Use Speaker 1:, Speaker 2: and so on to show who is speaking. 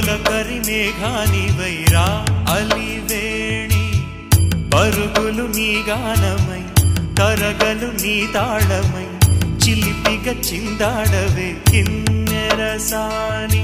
Speaker 1: తొలకరి మేఘానివైరా అలివేణి పరుగులు నీ గానమై తరగలు నీ తాళమై చిలిపిగ చిందాడవే కిన్నెరసాని